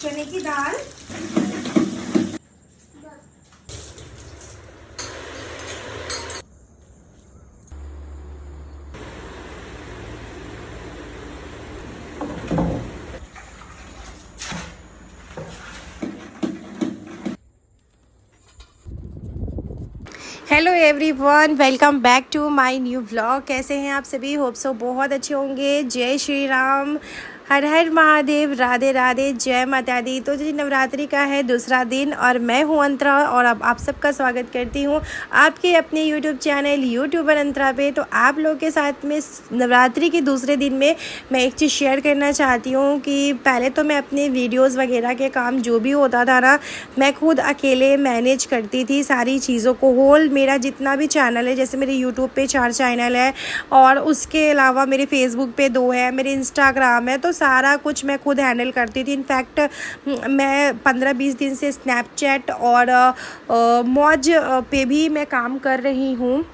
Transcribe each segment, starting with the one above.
चने की दाल, hello everyone, welcome back to my new vlog. कैसे हैं आप सभी? होप सो बहुत अच्छे होंगे। जय श्री राम, हर हर महादेव, राधे राधे, जय माता दी। तो जी नवरात्रि का है दूसरा दिन और मैं हूँ अंतरा और अब आप सबका स्वागत करती हूँ आपके अपने यूट्यूब चैनल यूट्यूबर अंतरा पे। तो आप लोग के साथ में नवरात्रि के दूसरे दिन में मैं एक चीज़ शेयर करना चाहती हूँ कि पहले तो मैं अपने वीडियोज़ वगैरह के काम जो भी होता था ना, मैं खुद अकेले मैनेज करती थी सारी चीज़ों को। होल मेरा जितना भी चैनल है, जैसे मेरे यूट्यूब पे 4 चैनल है और उसके अलावा मेरे फेसबुक पे 2 है, मेरे इंस्टाग्राम है, तो सारा कुछ मैं खुद हैंडल करती थी। इनफैक्ट मैं 15-20 दिन से स्नैपचैट और मौज पे भी मैं काम कर रही हूँ।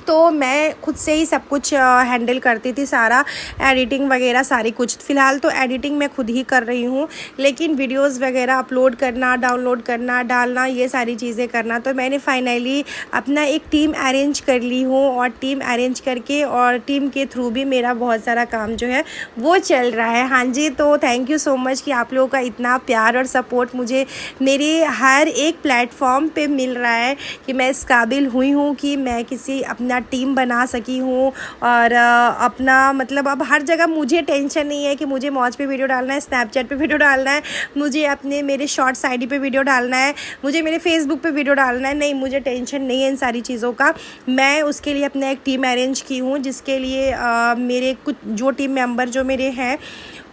तो मैं खुद से ही सब कुछ हैंडल करती थी, सारा एडिटिंग वगैरह सारी कुछ। फ़िलहाल तो एडिटिंग मैं खुद ही कर रही हूँ, लेकिन वीडियोस वगैरह अपलोड करना, डाउनलोड करना, डालना, ये सारी चीज़ें करना, तो मैंने फाइनली अपना एक टीम अरेंज कर ली हूँ और टीम अरेंज करके और टीम के थ्रू भी मेरा बहुत सारा काम जो है वो चल रहा है। हाँ जी, तो थैंक यू सो मच कि आप लोगों का इतना प्यार और सपोर्ट मुझे मेरे हर एक प्लेटफॉर्म पे मिल रहा है कि मैं इस काबिल हुई हूँ कि मैं किसी अपना टीम बना सकी हूँ। और अपना मतलब अब हर जगह मुझे टेंशन नहीं है कि मुझे मौज पे वीडियो डालना है, स्नैपचैट पे वीडियो डालना है, मुझे अपने मेरे शॉर्ट्स आईडी पे वीडियो डालना है, मुझे मेरे फेसबुक पे वीडियो डालना है। नहीं, मुझे टेंशन नहीं है इन सारी चीज़ों का। मैं उसके लिए अपना एक टीम अरेंज की हूँ, जिसके लिए मेरे कुछ जो टीम मेंबर जो मेरे हैं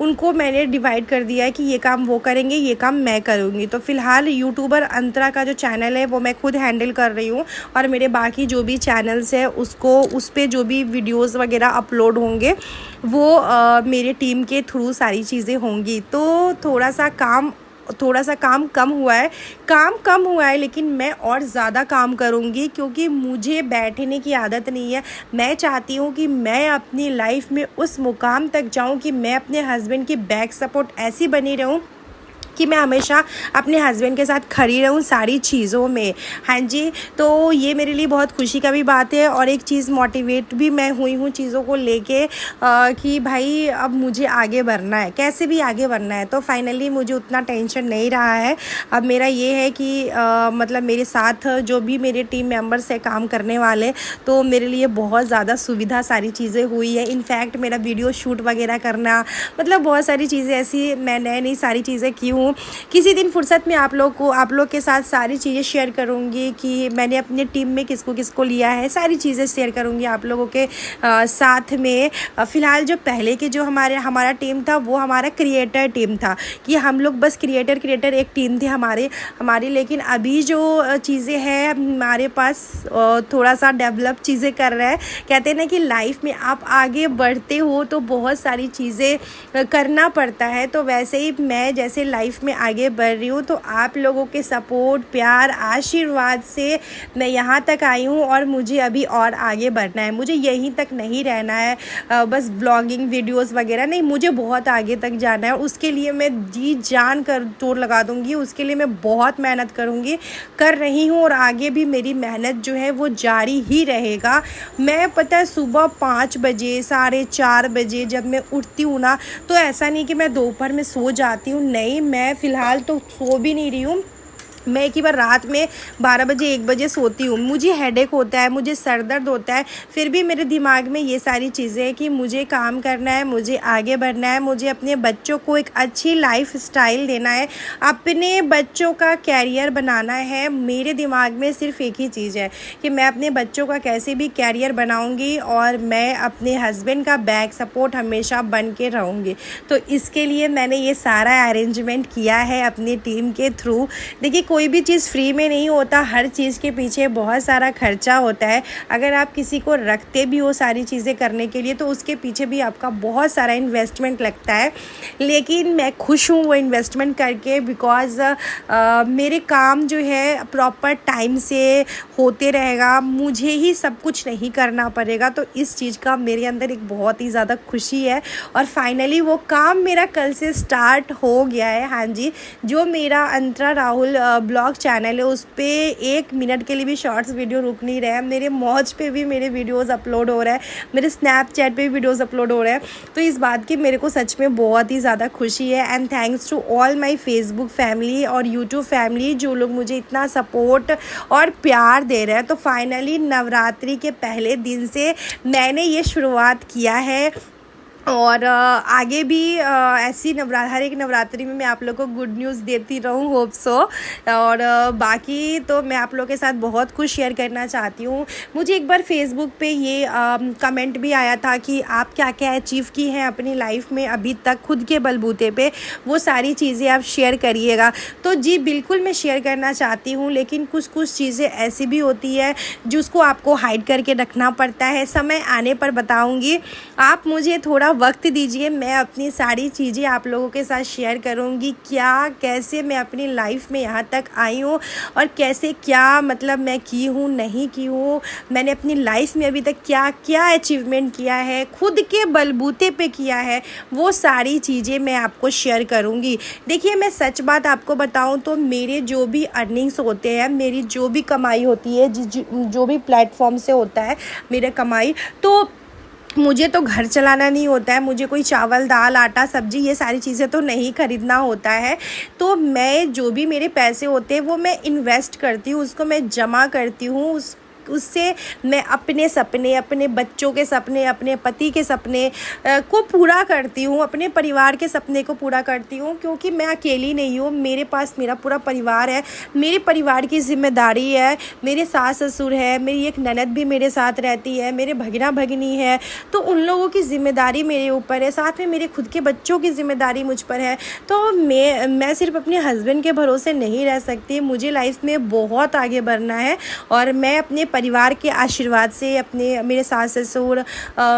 उनको मैंने डिवाइड कर दिया है कि ये काम वो करेंगे, ये काम मैं करूँगी। तो फ़िलहाल यूट्यूबर अंतरा का जो चैनल है वो मैं खुद हैंडल कर रही हूँ और मेरे बाकी जो भी चैनल्स है उसको उस पे जो भी वीडियोस वगैरह अपलोड होंगे वो मेरे टीम के थ्रू सारी चीज़ें होंगी। तो थोड़ा सा काम कम हुआ है, लेकिन मैं और ज़्यादा काम करूँगी क्योंकि मुझे बैठने की आदत नहीं है। मैं चाहती हूँ कि मैं अपनी लाइफ में उस मुकाम तक जाऊँ कि मैं अपने हस्बैंड की बैक सपोर्ट ऐसी बनी रहूँ कि मैं हमेशा अपने हस्बैंड के साथ खड़ी रहूँ सारी चीज़ों में। हाँ जी, तो ये मेरे लिए बहुत खुशी का भी बात है और एक चीज़ मोटिवेट भी मैं हुई हूँ चीज़ों को लेके कि भाई अब मुझे आगे बढ़ना है, कैसे भी आगे बढ़ना है। तो फाइनली मुझे उतना टेंशन नहीं रहा है। अब मेरा ये है कि मतलब मेरे साथ जो भी मेरे टीम मेंबर्स है काम करने वाले, तो मेरे लिए बहुत ज़्यादा सुविधा सारी चीज़ें हुई है। इनफैक्ट मेरा वीडियो शूट वगैरह करना, मतलब बहुत सारी चीज़ें ऐसी मैं नई सारी चीज़ें की हूँ। किसी दिन फुर्सत में आप लोग के साथ सारी चीज़ें शेयर करूँगी कि मैंने अपने टीम में किसको किसको लिया है, सारी चीज़ें शेयर करूँगी आप लोगों के साथ में। फ़िलहाल जो पहले के जो हमारा टीम था वो हमारा क्रिएटर टीम था कि हम लोग बस क्रिएटर एक टीम थी हमारी। लेकिन अभी जो चीज़ें हैं हमारे पास थोड़ा सा डेवलप चीज़ें कर रहे हैं। कहते हैं ना कि लाइफ में आप आगे बढ़ते हो तो बहुत सारी चीज़ें करना पड़ता है। तो वैसे ही मैं जैसे लाइफ में आगे बढ़ रही हूँ, तो आप लोगों के सपोर्ट, प्यार, आशीर्वाद से मैं यहाँ तक आई हूँ और मुझे अभी और आगे बढ़ना है। मुझे यहीं तक नहीं रहना है बस ब्लॉगिंग वीडियोस वगैरह नहीं, मुझे बहुत आगे तक जाना है। उसके लिए मैं जी जान कर तोड़ लगा दूँगी, उसके लिए मैं बहुत मेहनत कर रही हूँ और आगे भी मेरी मेहनत जो है वो जारी ही रहेगा। मैं पता है सुबह 5 बजे 4:30 बजे जब मैं उठती हूँ ना, तो ऐसा नहीं कि मैं दोपहर में सो जाती हूँ, नहीं, मैं फ़िलहाल तो सो भी नहीं रही हूँ। मैं एक ही बार रात में 12 बजे 1 बजे सोती हूँ। मुझे हेडेक होता है, मुझे सर दर्द होता है, फिर भी मेरे दिमाग में ये सारी चीज़ें हैं कि मुझे काम करना है, मुझे आगे बढ़ना है, मुझे अपने बच्चों को एक अच्छी लाइफ स्टाइल देना है, अपने बच्चों का कैरियर बनाना है। मेरे दिमाग में सिर्फ एक ही चीज़ है कि मैं अपने बच्चों का कैसे भी कैरियर बनाऊँगी और मैं अपने हस्बैंड का बैक सपोर्ट हमेशा बन के रहूँगी। तो इसके लिए मैंने ये सारा अरेंजमेंट किया है अपनी टीम के थ्रू। देखिए, कोई भी चीज़ फ्री में नहीं होता, हर चीज़ के पीछे बहुत सारा खर्चा होता है। अगर आप किसी को रखते भी हो सारी चीज़ें करने के लिए तो उसके पीछे भी आपका बहुत सारा इन्वेस्टमेंट लगता है। लेकिन मैं खुश हूँ वो इन्वेस्टमेंट करके, बिकॉज़ मेरे काम जो है प्रॉपर टाइम से होते रहेगा, मुझे ही सब कुछ नहीं करना पड़ेगा। तो इस चीज़ का मेरे अंदर एक बहुत ही ज़्यादा खुशी है और फाइनली वो काम मेरा कल से स्टार्ट हो गया है। हाँ जी, जो मेरा अंतरा राहुल ब्लॉग चैनल है उस पर 1 मिनट के लिए भी शॉर्ट्स वीडियो रुक नहीं रहा है। मेरे मौज पे भी मेरे वीडियोस अपलोड हो रहा है, मेरे स्नैपचैट पे भी वीडियोस अपलोड हो रहे हैं। तो इस बात की मेरे को सच में बहुत ही ज़्यादा खुशी है। And thanks to all my Facebook family और यूट्यूब फैमिली, जो लोग मुझे इतना सपोर्ट और प्यार दे रहे हैं। तो फाइनली नवरात्रि के पहले दिन से मैंने ये शुरुआत किया है और आगे भी ऐसी हर एक नवरात्रि में मैं आप लोगों को गुड न्यूज़ देती रहूँ, होप सो। और बाकी तो मैं आप लोगों के साथ बहुत कुछ शेयर करना चाहती हूँ। मुझे एक बार फेसबुक पे ये कमेंट भी आया था कि आप क्या क्या अचीव की हैं अपनी लाइफ में अभी तक खुद के बलबूते पे, वो सारी चीज़ें आप शेयर करिएगा। तो जी बिल्कुल मैं शेयर करना चाहती हूँ, लेकिन कुछ चीज़ें ऐसी भी होती है जिसको आपको हाइड करके रखना पड़ता है। समय आने पर बताऊँगी, आप मुझे थोड़ा वक्त दीजिए, मैं अपनी सारी चीज़ें आप लोगों के साथ शेयर करूँगी। क्या कैसे मैं अपनी लाइफ में यहाँ तक आई हूँ और कैसे क्या मतलब मैं की हूँ नहीं की हूँ, मैंने अपनी लाइफ में अभी तक क्या क्या अचीवमेंट किया है, खुद के बलबूते पे किया है, वो सारी चीज़ें मैं आपको शेयर करूँगी। देखिए मैं सच बात आपको बताऊँ तो मेरे जो भी अर्निंग्स होते हैं, मेरी जो भी कमाई होती है, जो भी प्लेटफॉर्म से होता है मेरा कमाई, तो मुझे तो घर चलाना नहीं होता है, मुझे कोई चावल दाल आटा सब्जी ये सारी चीज़ें तो नहीं ख़रीदना होता है। तो मैं जो भी मेरे पैसे होते हैं वो मैं इन्वेस्ट करती हूँ, उसको मैं जमा करती हूँ, उससे मैं अपने सपने, अपने बच्चों के सपने, अपने पति के सपने को पूरा करती हूँ, अपने परिवार के सपने को पूरा करती हूँ। क्योंकि मैं अकेली नहीं हूँ, मेरे पास मेरा पूरा परिवार है, मेरे परिवार की जिम्मेदारी है, मेरे सास ससुर है, मेरी एक ननद भी मेरे साथ रहती है, मेरे भगना भगनी है, तो उन लोगों की जिम्मेदारी मेरे ऊपर है, साथ में मेरे खुद के बच्चों की जिम्मेदारी मुझ पर है। तो मैं सिर्फ अपने हस्बैंड के भरोसे नहीं रह सकती, मुझे लाइफ में बहुत आगे बढ़ना है और मैं अपने परिवार के आशीर्वाद से, मेरे सास ससुर,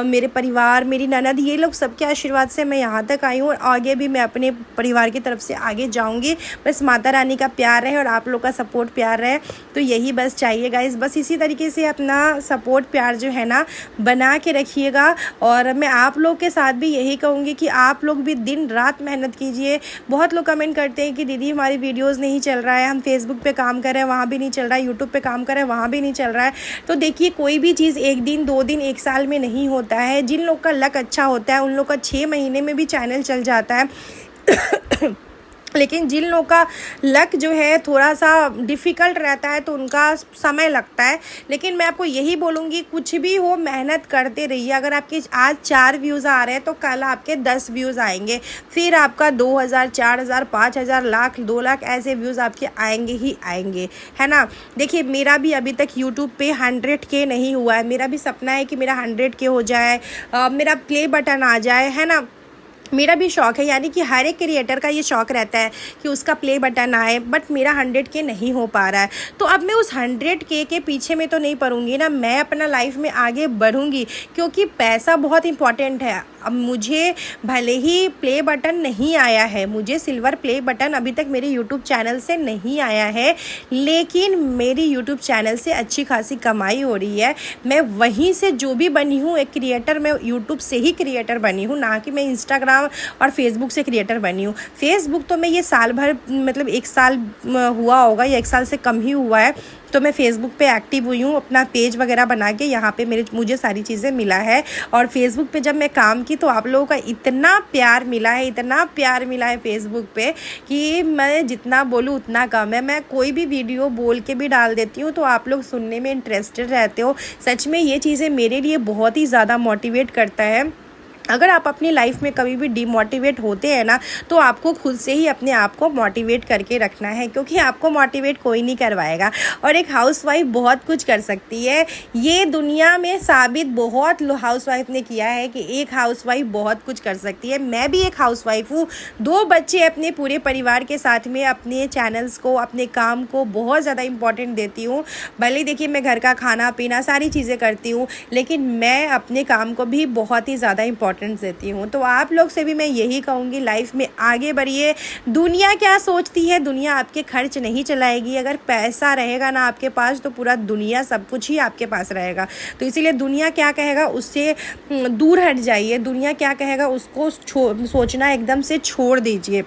मेरे परिवार, मेरी ननद, ये लोग सबके आशीर्वाद से मैं यहाँ तक आई हूँ और आगे भी मैं अपने परिवार की तरफ से आगे जाऊँगी। बस माता रानी का प्यार रहे और आप लोग का सपोर्ट प्यार रहे, तो यही बस चाहिए गाइस। बस इसी तरीके से अपना सपोर्ट प्यार जो है ना बना के रखिएगा। और मैं आप लोग के साथ भी यही कहूँगी कि आप लोग भी दिन रात मेहनत कीजिए। बहुत लोग कमेंट करते हैं कि दीदी हमारी वीडियोज़ नहीं चल रहा है, हम फेसबुक पे काम कर रहे हैं वहाँ भी नहीं चल रहा है, यूट्यूब पे काम कर रहे हैं वहाँ भी नहीं चल रहा है। तो देखिए कोई भी चीज़ 1 दिन 2 दिन 1 साल में नहीं होता है। जिन लोग का लक अच्छा होता है उन लोग का 6 महीने में भी चैनल चल जाता है लेकिन जिन लोगों का लक जो है थोड़ा सा डिफ़िकल्ट रहता है तो उनका समय लगता है। लेकिन मैं आपको यही बोलूँगी, कुछ भी हो मेहनत करते रहिए। अगर आपके आज 4 व्यूज़ आ रहे हैं तो कल आपके 10 व्यूज़ आएंगे, फिर आपका 2000, 4000, 5000, लाख, 2 लाख ऐसे व्यूज़ आपके आएंगे ही आएंगे, है ना। देखिए मेरा भी अभी तक यूट्यूब पे 100K नहीं हुआ है, मेरा भी सपना है कि मेरा 100K हो जाए, मेरा प्ले बटन आ जाए, है ना। मेरा भी शौक़ है, यानी कि हर एक क्रिएटर का ये शौक़ रहता है कि उसका प्ले बटन आए, बट मेरा 100K नहीं हो पा रहा है। तो अब मैं उस 100K के पीछे में तो नहीं पड़ूंगी ना, मैं अपना लाइफ में आगे बढ़ूंगी, क्योंकि पैसा बहुत इंपॉर्टेंट है। अब मुझे भले ही प्ले बटन नहीं आया है, मुझे सिल्वर प्ले बटन अभी तक मेरे यूट्यूब चैनल से नहीं आया है, लेकिन मेरी यूट्यूब चैनल से अच्छी खासी कमाई हो रही है। मैं वहीं से जो भी बनी हूँ एक क्रिएटर, मैं यूट्यूब से ही क्रिएटर बनी हूँ, ना कि मैं इंस्टाग्राम और फेसबुक से क्रिएटर बनी हूँ। फेसबुक तो मैं ये साल भर मतलब 1 साल हुआ होगा या 1 साल से कम ही हुआ है, तो मैं फ़ेसबुक पे एक्टिव हुई हूँ, अपना पेज वगैरह बना के यहाँ पे मुझे सारी चीज़ें मिला है। और फेसबुक पे जब मैं काम की तो आप लोगों का इतना प्यार मिला है, इतना प्यार मिला है फेसबुक पे कि मैं जितना बोलूँ उतना कम है। मैं कोई भी वीडियो बोल के भी डाल देती हूँ तो आप लोग सुनने में इंटरेस्टेड रहते हो। सच में ये चीज़ें मेरे लिए बहुत ही ज़्यादा मोटिवेट करता है। अगर आप अपनी लाइफ में कभी भी डिमोटिवेट होते हैं ना, तो आपको खुद से ही अपने आप को मोटिवेट करके रखना है, क्योंकि आपको मोटिवेट कोई नहीं करवाएगा। और एक हाउसवाइफ बहुत कुछ कर सकती है। ये दुनिया में साबित बहुत हाउसवाइफ ने किया है कि एक हाउसवाइफ बहुत कुछ कर सकती है। मैं भी एक हाउसवाइफ हूँ, 2 बच्चे, अपने पूरे परिवार के साथ में अपने चैनल्स को, अपने काम को बहुत ज़्यादा इंपॉर्टेंट देती हूँ। भले देखिए मैं घर का खाना पीना सारी चीज़ें करती हूँ, लेकिन मैं अपने काम को भी बहुत ही ज़्यादा इंपॉर्टेंट देती हूँ। तो आप लोग से भी मैं यही कहूँगी, लाइफ में आगे बढ़िए। दुनिया क्या सोचती है, दुनिया आपके खर्च नहीं चलाएगी। अगर पैसा रहेगा ना आपके पास, तो पूरा दुनिया सब कुछ ही आपके पास रहेगा। तो इसीलिए दुनिया क्या कहेगा उससे दूर हट जाइए। दुनिया क्या कहेगा उसको सोचना एकदम से छोड़ दीजिए।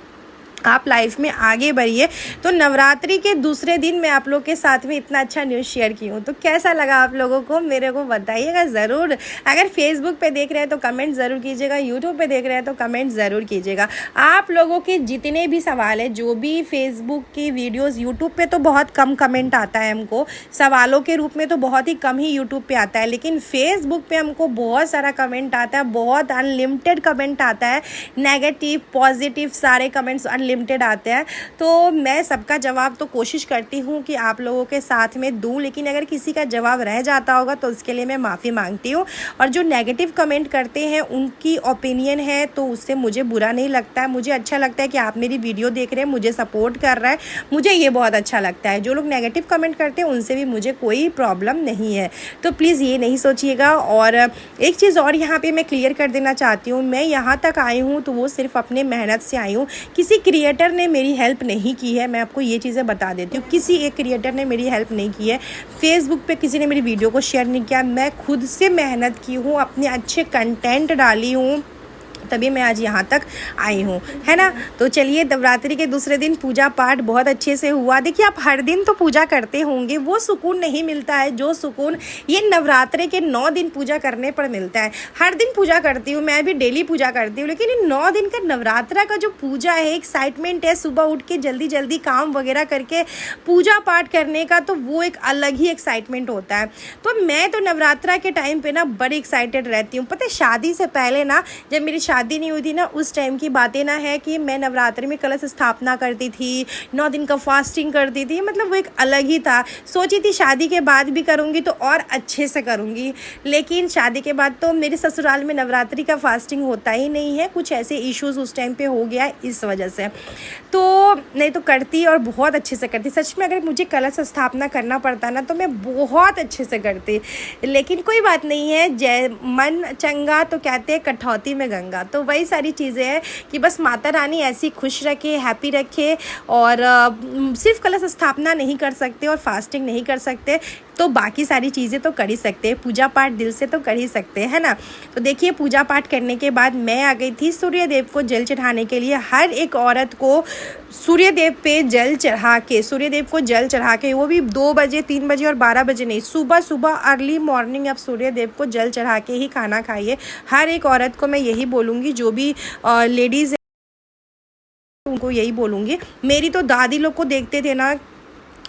आप लाइफ में आगे बढ़िए। तो नवरात्रि के दूसरे दिन मैं आप लोग के साथ में इतना अच्छा न्यूज़ शेयर की हूँ, तो कैसा लगा आप लोगों को मेरे को बताइएगा ज़रूर। अगर फेसबुक पे देख रहे हैं तो कमेंट ज़रूर कीजिएगा, यूट्यूब पे देख रहे हैं तो कमेंट ज़रूर कीजिएगा। आप लोगों के जितने भी सवाल है, जो भी फेसबुक की वीडियोज़, यूट्यूब पर तो बहुत कम कमेंट आता है हमको, सवालों के रूप में तो बहुत ही कम ही यूट्यूब पर आता है, लेकिन फेसबुक पर हमको बहुत सारा कमेंट आता है, बहुत अनलिमिटेड कमेंट आता है, नेगेटिव पॉजिटिव सारे कमेंट्स लिमिटेड आते हैं। तो मैं सबका जवाब तो कोशिश करती हूँ कि आप लोगों के साथ में दूँ, लेकिन अगर किसी का जवाब रह जाता होगा तो उसके लिए मैं माफ़ी मांगती हूँ। और जो नेगेटिव कमेंट करते हैं उनकी ओपिनियन है, तो उससे मुझे बुरा नहीं लगता है। मुझे अच्छा लगता है कि आप मेरी वीडियो देख रहे हैं, मुझे सपोर्ट कर रहा है, मुझे ये बहुत अच्छा लगता है। जो लोग नेगेटिव कमेंट करते हैं उनसे भी मुझे कोई प्रॉब्लम नहीं है, तो प्लीज़ ये नहीं सोचिएगा। और एक चीज़ और यहाँ पर मैं क्लियर कर देना चाहती हूँ, मैं यहाँ तक आई हूँ तो वो सिर्फ अपने मेहनत से आई हूँ। किसी क्रिएटर ने मेरी हेल्प नहीं की है, मैं आपको ये चीज़ें बता देती हूँ। किसी एक क्रिएटर ने मेरी हेल्प नहीं की है, फेसबुक पे किसी ने मेरी वीडियो को शेयर नहीं किया। मैं खुद से मेहनत की हूँ, अपने अच्छे कंटेंट डाली हूँ, तभी मैं आज यहाँ तक आई हूँ, है ना। तो चलिए, नवरात्रि के दूसरे दिन पूजा पाठ बहुत अच्छे से हुआ। देखिए, आप हर दिन तो पूजा करते होंगे, वो सुकून नहीं मिलता है जो सुकून ये नवरात्रि के 9 दिन पूजा करने पर मिलता है। हर दिन पूजा करती हूँ, मैं भी डेली पूजा करती हूँ, लेकिन इन 9 दिन का नवरात्रा का जो पूजा है, एक्साइटमेंट है, सुबह उठ के जल्दी जल्दी काम वगैरह करके पूजा पाठ करने का, तो वो एक अलग ही एक्साइटमेंट होता है। तो मैं तो नवरात्रा के टाइम पे ना बड़ी एक्साइटेड रहती हूँ। पता है, शादी से पहले ना, जब मेरी शादी नहीं हुई थी ना, उस टाइम की बातें ना है कि मैं नवरात्रि में कलश स्थापना करती थी, 9 दिन का फास्टिंग करती थी। मतलब वो एक अलग ही था। सोची थी शादी के बाद भी करूँगी तो और अच्छे से करूँगी, लेकिन शादी के बाद तो मेरे ससुराल में नवरात्रि का फास्टिंग होता ही नहीं है। कुछ ऐसे इश्यूज़ उस टाइम पे हो गया इस वजह से, तो नहीं तो करती और बहुत अच्छे से करती। सच में अगर मुझे कलश स्थापना करना पड़ता ना तो मैं बहुत अच्छे से करती, लेकिन कोई बात नहीं है, जय मन चंगा तो कहते हैं कठौती में गंगा। तो वही सारी चीज़ें हैं कि बस माता रानी ऐसी खुश रखे, हैप्पी रखे। और सिर्फ कलश स्थापना नहीं कर सकते और फास्टिंग नहीं कर सकते, तो बाकी सारी चीज़ें तो कर ही सकते हैं, पूजा पाठ दिल से तो कर ही सकते हैं, है ना। तो देखिए, पूजा पाठ करने के बाद मैं आ गई थी सूर्य देव को जल चढ़ाने के लिए। हर एक औरत को सूर्य देव पे जल चढ़ा के, सूर्य देव को जल चढ़ा के, वो भी 2 बजे 3 बजे और 12 बजे नहीं, सुबह सुबह अर्ली मॉर्निंग आप सूर्य देव को जल चढ़ा के ही खाना खाइए। हर एक औरत को मैं यही बोलूँगी, जो भी लेडीज़ उनको यही बोलूँगी। मेरी तो दादी लोग को देखते थे ना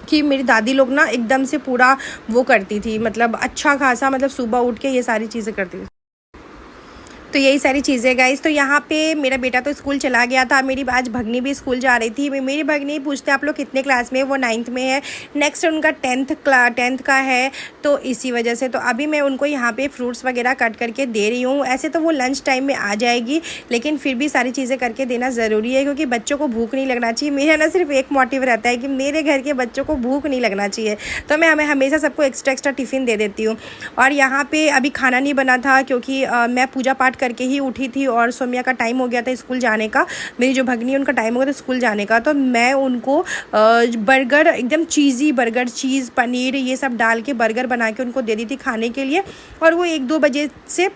कि मेरी दादी लोग ना एकदम से पूरा वो करती थी, मतलब अच्छा खासा, मतलब सुबह उठ के ये सारी चीज़ें करती थी। तो यही सारी चीज़ें गाइस। तो यहाँ पे मेरा बेटा तो स्कूल चला गया था, मेरी आज भगनी भी स्कूल जा रही थी। मेरी भगनी पूछते आप लोग कितने क्लास में है, वो 9th में है, नेक्स्ट उनका 10th का है, तो इसी वजह से तो अभी मैं उनको यहाँ पे फ्रूट्स वगैरह कट करके दे रही हूँ। ऐसे तो वो लंच टाइम में आ जाएगी, लेकिन फिर भी सारी चीज़ें करके देना ज़रूरी है, क्योंकि बच्चों को भूख नहीं लगना चाहिए। मेरा ना सिर्फ एक मोटिव रहता है कि मेरे घर के बच्चों को भूख नहीं लगना चाहिए, तो मैं हमेशा सबको एक्स्ट्रा टिफ़िन दे देती हूँ। और यहाँ पर अभी खाना नहीं बना था, क्योंकि मैं पूजा पाठ करके ही उठी थी और सोमिया का टाइम हो गया था स्कूल जाने का। मेरी जो भगनी है उनका टाइम हो गया था स्कूल जाने का, तो मैं उनको बर्गर, एकदम चीज़ी बर्गर, चीज़ पनीर ये सब डाल के बर्गर बना के उनको दे दी थी खाने के लिए। और वो 1-2 बजे से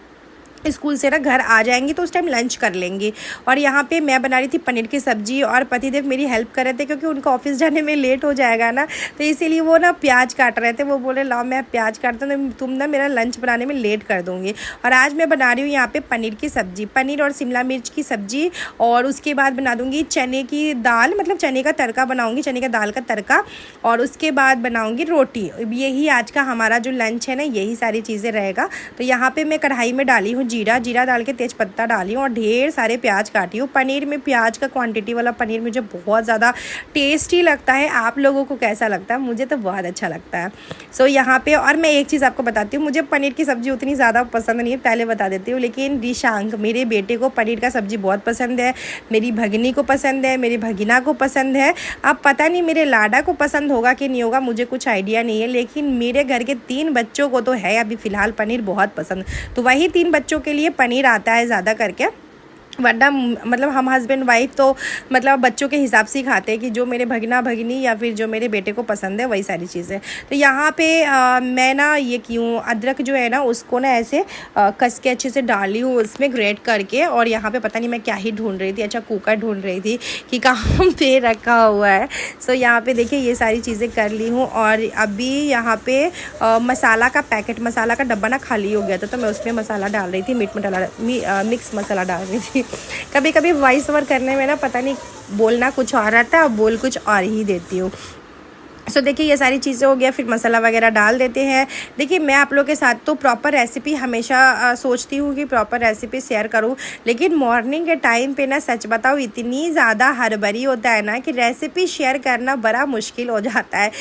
स्कूल से ना घर आ जाएंगी, तो उस टाइम लंच कर लेंगी। और यहाँ पे मैं बना रही थी पनीर की सब्ज़ी, और पतिदेव मेरी हेल्प कर रहे थे, क्योंकि उनको ऑफिस जाने में लेट हो जाएगा ना, तो इसीलिए वो ना प्याज काट रहे थे। वो बोले लाओ मैं प्याज काटता हूँ, तुम ना मेरा लंच बनाने में लेट कर दूँगी। और आज मैं बना रही हूँ यहाँ पे पनीर की सब्ज़ी, पनीर और शिमला मिर्च की सब्ज़ी। और उसके बाद बना दूँगी चने की दाल, मतलब चने का तड़का बनाऊँगी, चने का दाल का तड़का। और उसके बाद बनाऊँगी रोटी। यही आज का हमारा जो लंच है ना, यही सारी चीज़ें रहेगा। तो यहाँ पर मैं कढ़ाई में डाली हूँ जीरा जीरा डाल के तेज पत्ता डाली हूँ और ढेर सारे प्याज काटी हूँ। पनीर में प्याज का क्वांटिटी वाला पनीर मुझे बहुत ज़्यादा टेस्टी लगता है। आप लोगों को कैसा लगता है? मुझे तो बहुत अच्छा लगता है। सो यहाँ पे और मैं एक चीज़ आपको बताती हूँ, मुझे पनीर की सब्ज़ी उतनी ज़्यादा पसंद नहीं है, पहले बता देती हूँ। लेकिन रिशांक मेरे बेटे को पनीर का सब्ज़ी बहुत पसंद है, मेरी भगिनी को पसंद है, मेरी भगिना को पसंद है। अब पता नहीं मेरे लाडा को पसंद होगा कि नहीं होगा, मुझे कुछ आइडिया नहीं है। लेकिन मेरे घर के 3 बच्चों को तो है अभी फ़िलहाल पनीर बहुत पसंद, तो वही 3 बच्चों के लिए पनीर आता है ज़्यादा करके। वरना मतलब हम हस्बैंड वाइफ तो मतलब बच्चों के हिसाब से ही खाते हैं कि जो मेरे भगना भगिनी या फिर जो मेरे बेटे को पसंद है वही सारी चीज़ें। तो यहाँ पे मैं ना ये क्यों अदरक जो है ना उसको ना ऐसे कस के अच्छे से डाली हूँ उसमें ग्रेट करके। और यहाँ पे पता नहीं मैं क्या ही ढूंढ रही थी, अच्छा कुकर ढूंढ रही थी कि कहाँ पे रखा हुआ है। सो यहाँ पे देखिए ये सारी चीज़ें कर ली हूँ। और अभी यहाँ पे मसाला का पैकेट, मसाला का डब्बा ना खाली हो गया था, तो मैं उसमें मसाला डाल रही थी, मीट मसाला मिक्स मसाला डाल रही थी। कभी कभी वॉइस ओवर करने में ना पता नहीं बोलना कुछ और आता है और बोल कुछ और ही देती हूँ। सो देखिए ये सारी चीज़ें हो गया, फिर मसाला वगैरह डाल देते हैं। देखिए मैं आप लोगों के साथ तो प्रॉपर रेसिपी हमेशा सोचती हूँ कि प्रॉपर रेसिपी शेयर करूँ, लेकिन मॉर्निंग के टाइम पे ना सच बताऊँ इतनी ज़्यादा हड़बड़ी होता है ना कि रेसिपी शेयर करना बड़ा मुश्किल हो जाता है।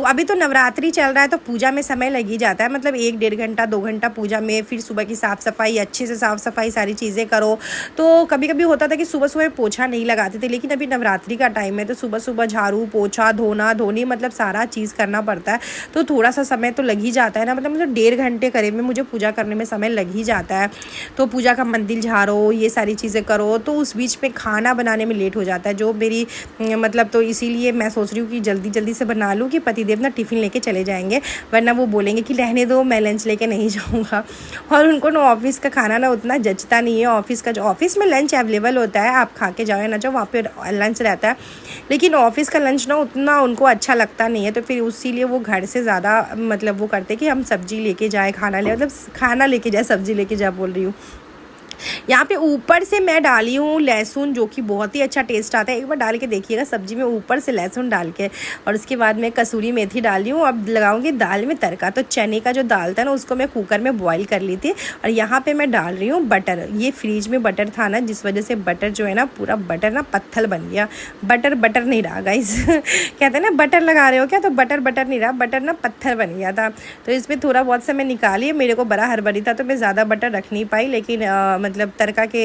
अभी तो नवरात्रि चल रहा है तो पूजा में समय लग ही जाता है, मतलब 1-1.5 घंटा 2 घंटा पूजा में, फिर सुबह की साफ़ सफाई, अच्छे से साफ़ सफाई सारी चीज़ें करो। तो कभी कभी होता था कि सुबह सुबह पोछा नहीं लगाते थे, लेकिन अभी नवरात्रि का टाइम है तो सुबह सुबह झाड़ू पोछा धोना धोनी मतलब सारा चीज़ करना पड़ता है। तो थोड़ा सा समय तो लग ही जाता है ना, मतलब 1.5 घंटे करीब में मुझे पूजा करने में समय लग ही जाता है। तो पूजा का मंदिर झाड़ो, ये सारी चीज़ें करो, तो उस बीच में खाना बनाने में लेट हो जाता है जो मेरी मतलब। तो इसीलिए मैं सोच रही हूँ कि जल्दी जल्दी से बना लूँ कि पतिदेव ना टिफ़िन लेके चले जाएंगे, वरना वो बोलेंगे कि रहने दो मैं लंच लेके नहीं जाऊँगा। और उनको ना ऑफिस का खाना ना उतना जचता नहीं है। ऑफिस में लंच अवेलेबल होता है, आप खा के जाओ या ना जाओ, वहाँ पर लंच रहता है, लेकिन ऑफिस का लंच ना उतना उनको अच्छा लगता नहीं है। तो फिर उसीलिए वो घर से ज़्यादा मतलब वो करते कि हम सब्ज़ी लेके जाए, खाना लेके जाए, सब्ज़ी लेके जाए बोल रही हूँ। यहाँ पे ऊपर से मैं डाली हूँ लहसुन, जो कि बहुत ही अच्छा टेस्ट आता है, एक बार डाल के देखिएगा सब्जी में ऊपर से लहसुन डाल के। और उसके बाद मैं कसूरी मेथी डाली हूँ। अब लगाऊंगी दाल में तड़का। तो चने का जो दाल था ना उसको मैं कुकर में बॉईल कर ली थी। और यहाँ पे मैं डाल रही हूँ बटर। ये फ्रिज में बटर था ना, जिस वजह से बटर जो है ना पूरा बटर ना पत्थर बन गया। बटर नहीं रहा गाइस कहते हैं ना बटर लगा रहे हो क्या, तो बटर नहीं रहा, बटर ना पत्थर बन गया था। तो इसमें थोड़ा बहुत सा मैं निकाली, मेरे को बड़ा हड़बड़ी था तो मैं ज़्यादा बटर रख नहीं पाई, लेकिन मतलब तड़का के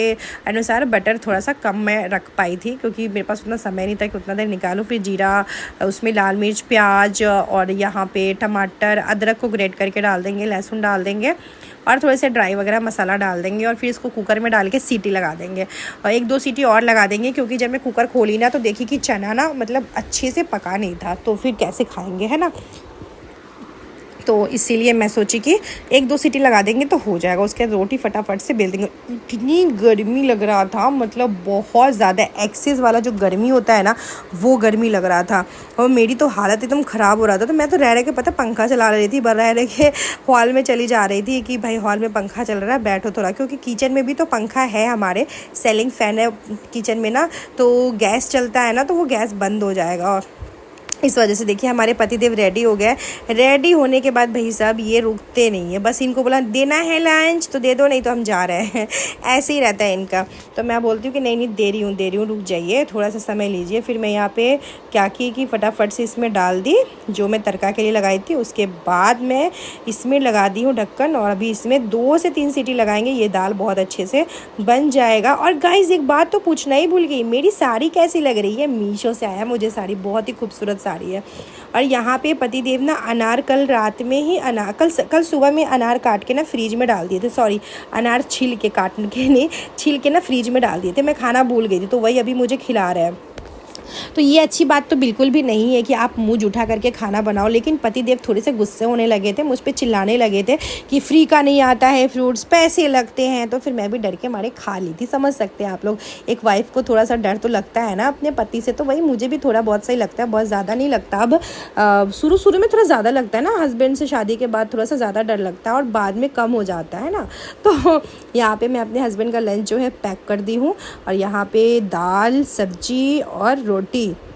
अनुसार बटर थोड़ा सा कम मैं रख पाई थी, क्योंकि मेरे पास उतना समय नहीं था कि उतना देर निकालूं। फिर जीरा, उसमें लाल मिर्च, प्याज और यहाँ पे टमाटर, अदरक को ग्रेट करके डाल देंगे, लहसुन डाल देंगे और थोड़े से ड्राई वगैरह मसाला डाल देंगे। और फिर इसको कुकर में डाल के सीटी लगा देंगे और 1-2 सीटी और लगा देंगे, क्योंकि जब मैं कुकर खोली ना तो देखी कि चना ना मतलब अच्छे से पका नहीं था, तो फिर कैसे खाएंगे, है ना। तो इसीलिए मैं सोची कि 1-2 सीटी लगा देंगे तो हो जाएगा, उसके बाद रोटी फटाफट से बेल देंगे। इतनी गर्मी लग रहा था, मतलब बहुत ज़्यादा एक्सेस वाला जो गर्मी होता है ना वो गर्मी लग रहा था। और मेरी तो हालत एकदम ख़राब हो रहा था। तो मैं तो रह के पता पंखा चला रही थी, रह के हॉल में चली जा रही थी कि भाई हॉल में पंखा चल रहा है, बैठो थोड़ा, क्योंकि किचन में भी तो पंखा है, हमारे सीलिंग फ़ैन है किचन में ना, तो गैस चलता है ना तो वो गैस बंद हो जाएगा। इस वजह से देखिए हमारे पतिदेव रेडी हो गए। रेडी होने के बाद भाई साहब ये रुकते नहीं है, बस इनको बोला देना है लंच तो दे दो, नहीं तो हम जा रहे हैं ऐसे ही रहता है इनका। तो मैं बोलती हूँ कि नहीं दे रही हूँ, रुक जाइए, थोड़ा सा समय लीजिए। फिर मैं यहाँ पे क्या की कि फटाफट से इसमें डाल दी जो मैं तड़का के लिए लगाई थी। उसके बाद मैं इसमें लगा दी हूँ ढक्कन, और अभी इसमें 2 से 3 सीटी लगाएंगे, ये दाल बहुत अच्छे से बन जाएगा। और गाइस एक बात तो पूछना ही भूल गई, मेरी साड़ी कैसी लग रही है? मीशो से आया मुझे साड़ी, बहुत ही खूबसूरत साड़ी है। और यहाँ पे पतिदेव ना अनार कल रात में ही कल सुबह में अनार काट के ना फ्रीज में डाल दिए थे, सॉरी अनार छील के, काट के नहीं, छील के ना फ्रीज में डाल दिए थे, मैं खाना भूल गई थी, तो वही अभी मुझे खिला रहा है। तो ये अच्छी बात तो बिल्कुल भी नहीं है कि आप मुँह उठा करके खाना बनाओ। लेकिन पतिदेव थोड़े से गुस्से होने लगे थे, मुझ पे चिल्लाने लगे थे कि फ्री का नहीं आता है, फ्रूट्स पैसे लगते हैं। तो फिर मैं भी डर के मारे खा ली थी। समझ सकते हैं आप लोग, एक वाइफ को थोड़ा सा डर तो लगता है ना अपने पति से, तो वही मुझे भी थोड़ा बहुत सही लगता है, बहुत ज़्यादा नहीं लगता। अब शुरू में थोड़ा ज़्यादा लगता है ना, हस्बैंड से शादी के बाद थोड़ा सा ज़्यादा डर लगता है और बाद में कम हो जाता है ना। तो यहाँ पे मैं अपने हस्बैंड का लंच जो है पैक कर दी हूँ, और यहाँ पे दाल सब्जी और रोटी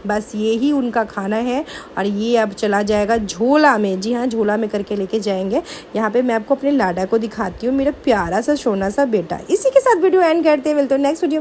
बस ये ही उनका खाना है। और ये अब चला जाएगा झोला में। जी हाँ, झोला में करके लेके जाएंगे। यहाँ पे मैं आपको अपने लाडा को दिखाती हूँ, मेरा प्यारा सा सोना सा बेटा। इसी के साथ वीडियो एंड करते हैं, मिलते हैं नेक्स्ट वीडियो।